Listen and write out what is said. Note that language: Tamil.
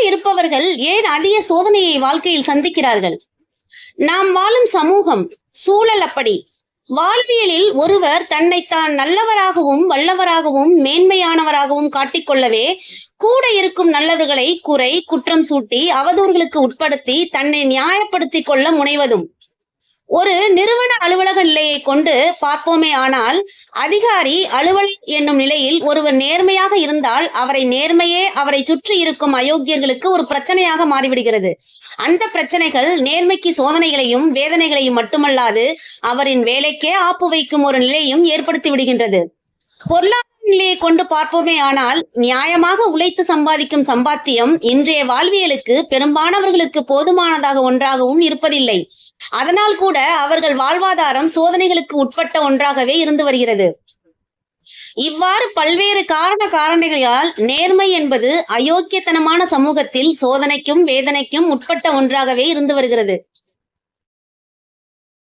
இருப்பவர்கள் ஏன் அதிக சோதனையை வாழ்க்கையில் சந்திக்கிறார்கள்? நாம் வாழும் சமூகம், சூழல் அப்படி. வாழ்வியலில் ஒருவர் தன்னைத்தான் நல்லவராகவும் வல்லவராகவும் மேன்மையானவராகவும் காட்டிக்கொள்ளவே கூட இருக்கும் நல்லவர்களை குறை குற்றம் சூட்டி அவதூறுகளுக்கு உட்படுத்தி தன்னை நியாயப்படுத்திக் கொள்ள முனைவதும். ஒரு நிறுவன அலுவலக நிலையை கொண்டு பார்ப்போமே ஆனால், அதிகாரி அலுவலர் என்னும் நிலையில் ஒருவர் நேர்மையாக இருந்தால் அவரை சுற்றி இருக்கும் அயோக்கியர்களுக்கு ஒரு பிரச்சனையாக மாறிவிடுகிறது. அந்த பிரச்சனைகள் நேர்மைக்கு சோதனைகளையும் வேதனைகளையும் மட்டுமல்லாது அவரின் வேலைக்கே ஆப்பு வைக்கும் ஒரு நிலையும் ஏற்படுத்தி விடுகின்றது. பொருளாதார நிலையை கொண்டு பார்ப்போமே ஆனால், நியாயமாக உழைத்து சம்பாதிக்கும் சம்பாத்தியம் இன்றைய வாழ்வியலுக்கு பெரும்பாலானவர்களுக்கு போதுமானதாக ஒன்றாகவும் இருப்பதில்லை. அதனால் கூட அவர்கள் வாழ்வாதாரம் சோதனைகளுக்கு உட்பட்ட ஒன்றாகவே இருந்து வருகிறது. இவ்வாறு பல்வேறு காரணிகளால் நேர்மை என்பது அயோக்கியத்தனமான சமூகத்தில் சோதனைக்கும் வேதனைக்கும் உட்பட்ட ஒன்றாகவே இருந்து வருகிறது.